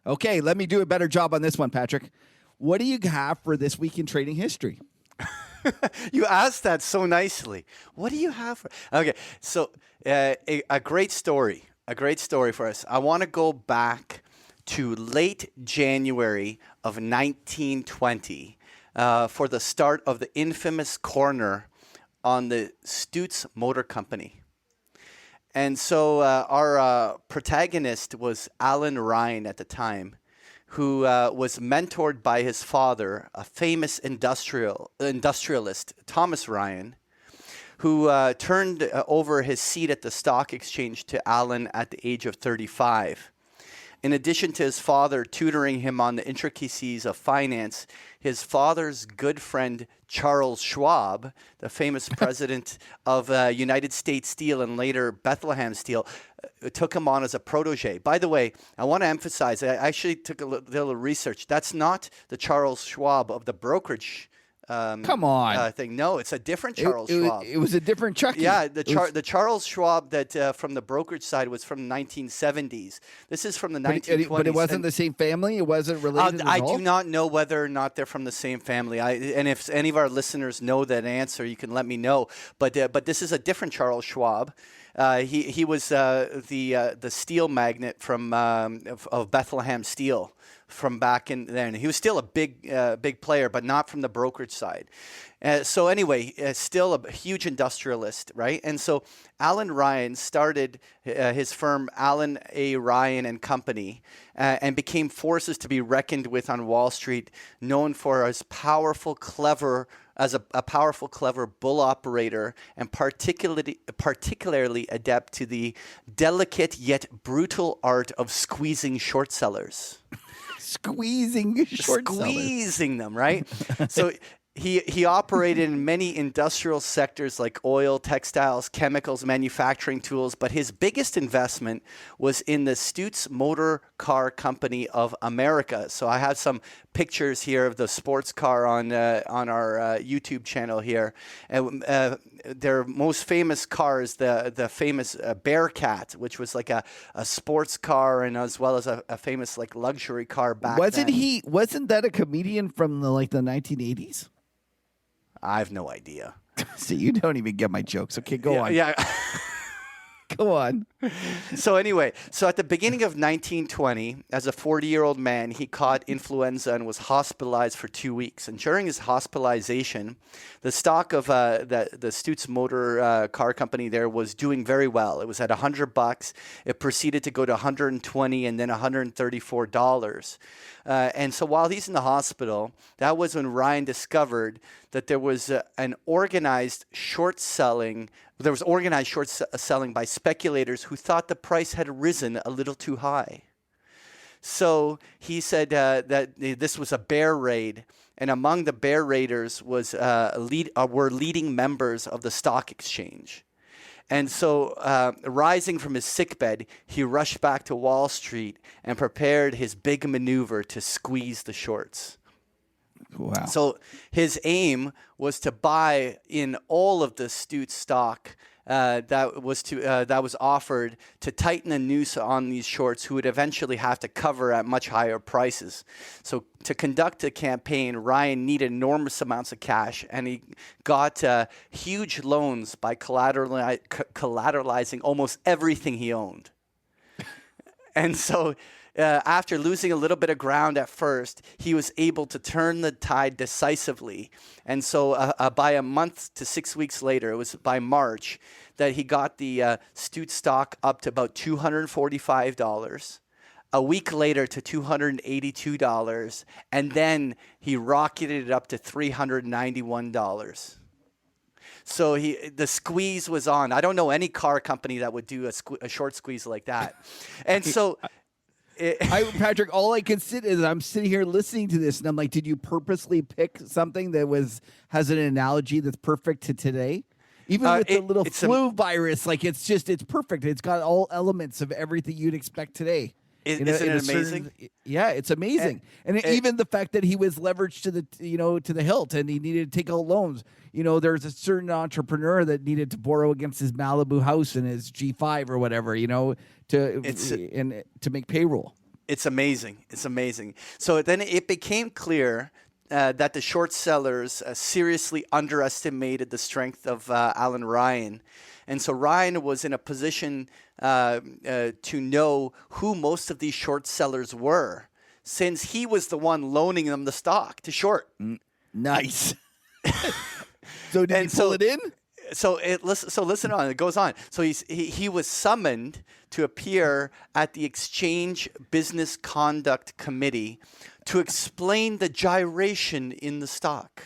Okay, let me do a better job on this one, Patrick. What do you have for this week in trading history? You asked that so nicely. What do you have? Okay, so a great story. A great story for us. I want to go back to late January of 1920 for the start of the infamous corner on the Stutz Motor Company. And so our protagonist was Alan Ryan at the time, who was mentored by his father, a famous industrialist, Thomas Ryan, who turned over his seat at the stock exchange to Alan at the age of 35. In addition to his father tutoring him on the intricacies of finance, his father's good friend Charles Schwab, the famous president of United States Steel and later Bethlehem Steel, took him on as a protege. By the way, I want to emphasize, I actually took a little research. That's not the Charles Schwab of the brokerage Come on. thing. No, it's a different Charles Schwab. It was a different Chucky. Yeah, the Charles Schwab that from the brokerage side was from the 1970s. This is from the 1920s. But it wasn't the same family? It wasn't related at all? I do not know whether or not they're from the same family. And if any of our listeners know that answer, you can let me know. But this is a different Charles Schwab. He was the steel magnate from of Bethlehem Steel from back in then. He was still a big player, but not from the brokerage side. So anyway, still a huge industrialist, right? And so Alan Ryan started his firm, Alan A. Ryan and Company, and became forces to be reckoned with on Wall Street, known for his powerful, clever bull operator, and particularly adept to the delicate yet brutal art of squeezing short sellers. Squeezing them, right? So he operated in many industrial sectors like oil, textiles, chemicals, manufacturing tools, but his biggest investment was in the Stutz Motor Car Company of America. So I have some pictures here of the sports car on our YouTube channel here. Their most famous car is the famous Bearcat, which was like a sports car and as well as a famous like luxury car back then. Wasn't that a comedian from the 1980s? I have no idea. See, you don't even get my jokes. Okay, go on. Yeah. Go on. So anyway, at the beginning of 1920, as a 40-year-old man, he caught influenza and was hospitalized for 2 weeks. And during his hospitalization, the stock of the Stutz Motor Car Company there was doing very well. It was at $100. It proceeded to go to $120 and then $134. And so while he's in the hospital, that was when Ryan discovered that there was an organized short selling. There was organized short selling by speculators who thought the price had risen a little too high. So he said that this was a bear raid, and among the bear raiders was were leading members of the stock exchange. And so, rising from his sickbed, he rushed back to Wall Street and prepared his big maneuver to squeeze the shorts. Wow. So his aim was to buy in all of the Stutz stock that was offered to tighten a noose on these shorts who would eventually have to cover at much higher prices. So to conduct a campaign, Ryan needed enormous amounts of cash, and he got huge loans by collateralizing almost everything he owned. And so after losing a little bit of ground at first, he was able to turn the tide decisively. And so by a month to 6 weeks later, it was by March, that he got the Stutz stock up to about $245. A week later to $282. And then he rocketed it up to $391. So the squeeze was on. I don't know any car company that would do a short squeeze like that. And so... Patrick, all I can sit is I'm sitting here listening to this, and I'm like, did you purposely pick something that has an analogy that's perfect to today? Even with the little flu virus, like it's perfect. It's got all elements of everything you'd expect today. Isn't it amazing? Yeah, it's amazing. And even the fact that he was leveraged to the hilt and he needed to take out loans. There's a certain entrepreneur that needed to borrow against his Malibu house and his G5 or whatever, to make payroll. It's amazing. It's amazing. So then it became clear that the short sellers seriously underestimated the strength of Alan Ryan. And so Ryan was in a position to know who most of these short sellers were, since he was the one loaning them the stock to short. Nice. So did he pull it in? So listen on. It goes on. So he was summoned to appear at the Exchange Business Conduct Committee to explain the gyration in the stock.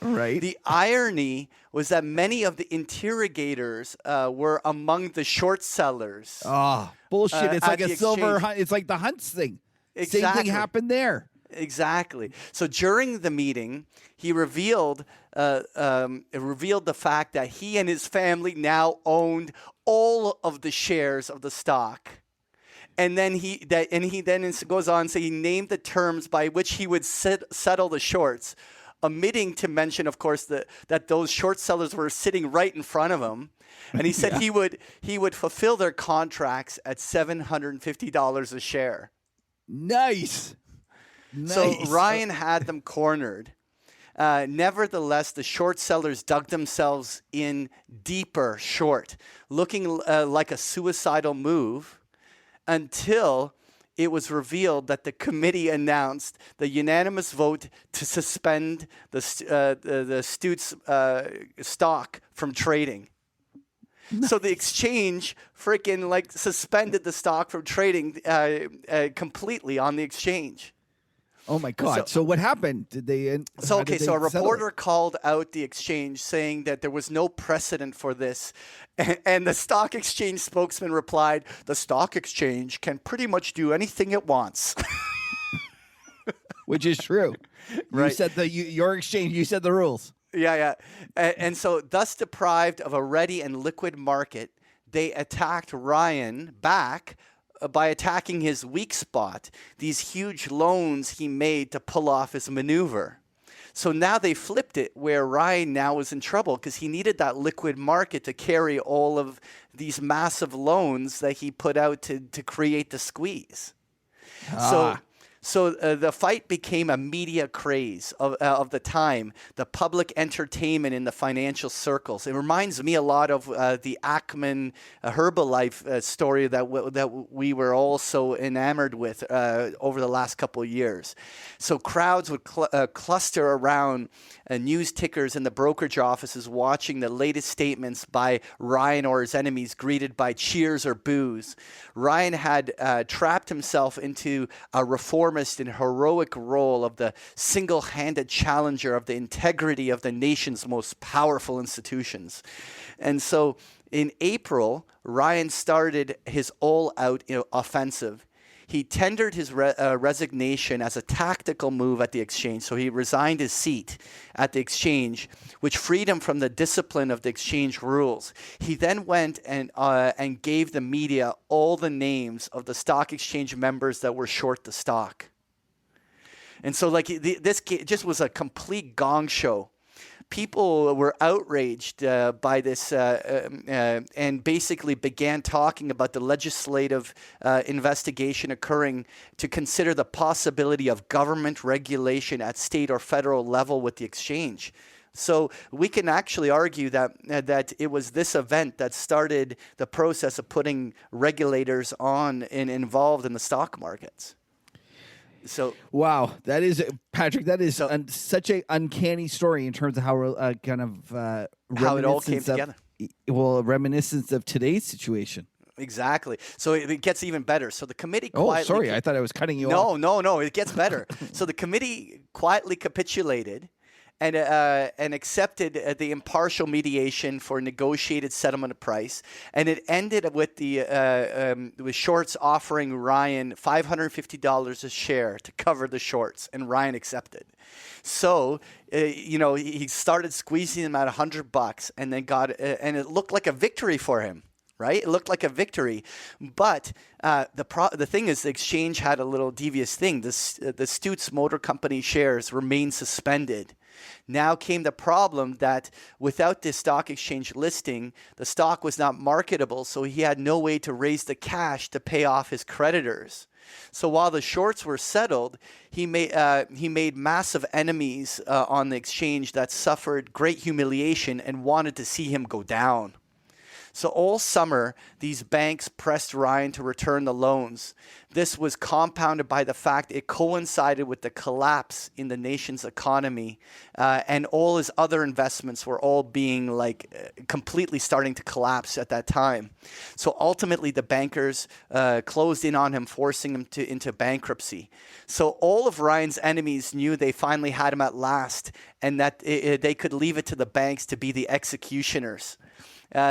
Right. The irony was that many of the interrogators were among the short sellers. Oh, bullshit. It's like a silver exchange. hunt. It's like the Hunts thing. Exactly. Same thing happened there. Exactly. So during the meeting, he revealed the fact that he and his family now owned all of the shares of the stock. And then he goes on to say he named the terms by which he would settle the shorts, omitting to mention, of course, that those short sellers were sitting right in front of him. And he said he would fulfill their contracts at $750 a share. Nice. So Ryan had them cornered. Nevertheless, the short sellers dug themselves in deeper short, looking like a suicidal move, until it was revealed that the committee announced the unanimous vote to suspend the Stutz stock from trading. Nice. So the exchange freaking suspended the stock from trading completely on the exchange. Oh my God! So what happened? Did they? So a reporter called out the exchange, saying that there was no precedent for this, and the stock exchange spokesman replied, "The stock exchange can pretty much do anything it wants," which is true. Right? You said your exchange. You said the rules. Yeah. And so, thus deprived of a ready and liquid market, they attacked Ryan back by attacking his weak spot, these huge loans he made to pull off his maneuver. So now they flipped it, where Ryan now was in trouble because he needed that liquid market to carry all of these massive loans that he put out to create the squeeze. So the fight became a media craze of the time, the public entertainment in the financial circles. It reminds me a lot of the Ackman Herbalife story that we were all so enamored with over the last couple of years. So crowds would cluster around news tickers in the brokerage offices, watching the latest statements by Ryan or his enemies, greeted by cheers or boos. Ryan had trapped himself into a reformist and heroic role of the single-handed challenger of the integrity of the nation's most powerful institutions. And so in April, Ryan started his all-out offensive. He tendered his resignation as a tactical move at the exchange. So he resigned his seat at the exchange, which freed him from the discipline of the exchange rules. He then went and gave the media all the names of the stock exchange members that were short the stock. And so this just was a complete gong show. People were outraged by this and basically began talking about the legislative investigation occurring to consider the possibility of government regulation at state or federal level with the exchange. So we can actually argue that it was this event that started the process of putting regulators on and involved in the stock markets. So wow, that is Patrick. That is such an uncanny story in terms of how how it all came together. Well, reminiscence of today's situation. Exactly. So it gets even better. So the committee quietly... Oh, sorry. I thought I was cutting you off. No. It gets better. So the committee quietly capitulated and accepted the impartial mediation for negotiated settlement price, and it ended with with shorts offering Ryan $550 a share to cover the shorts, and Ryan accepted. So he started squeezing them at $100, and then and it looked like a victory for him. Right? It looked like a victory. But the thing is, the exchange had a little devious thing. The Stutz Motor Company shares remained suspended. Now came the problem that without this stock exchange listing, the stock was not marketable, so he had no way to raise the cash to pay off his creditors. So while the shorts were settled, he made massive enemies on the exchange that suffered great humiliation and wanted to see him go down. So all summer, these banks pressed Ryan to return the loans. This was compounded by the fact it coincided with the collapse in the nation's economy, and all his other investments were all being completely starting to collapse at that time. So ultimately, the bankers closed in on him, forcing him into bankruptcy. So all of Ryan's enemies knew they finally had him at last, and that they could leave it to the banks to be the executioners.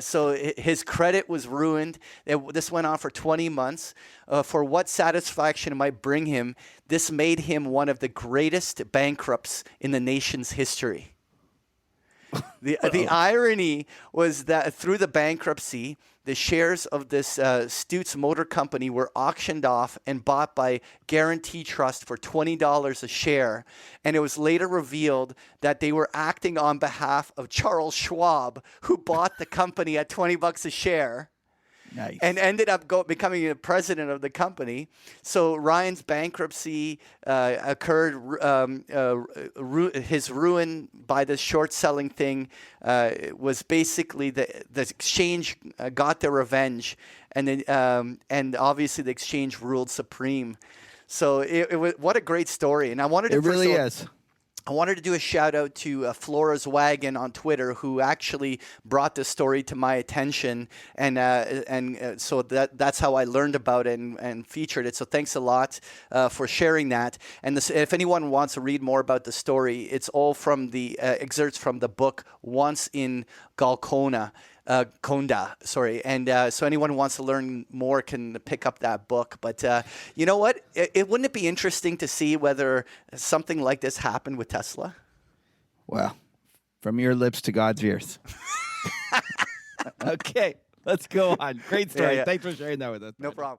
So his credit was ruined. This went on for 20 months. For what satisfaction it might bring him, this made him one of the greatest bankrupts in the nation's history. The irony was that through the bankruptcy, the shares of this Stutz Motor Company were auctioned off and bought by Guarantee Trust for $20 a share. And it was later revealed that they were acting on behalf of Charles Schwab, who bought the company at $20 a share. Nice. And ended up becoming the president of the company. So Ryan's bankruptcy occurred. His ruin by the short selling thing was basically the exchange got their revenge, and then, and obviously the exchange ruled supreme. So it was, what a great story, and I wanted to. It really is. I wanted to do a shout out to Flora's Wagon on Twitter, who actually brought this story to my attention, and so that's how I learned about it and featured it. So thanks a lot for sharing that. And if anyone wants to read more about the story, it's all from the excerpts from the book Once in Golconda. Sorry. And so anyone who wants to learn more can pick up that book. But you know what? Wouldn't it be interesting to see whether something like this happened with Tesla? Well, from your lips to God's ears. Okay, let's go on. Great story. Yeah. Thanks for sharing that with us. No problem.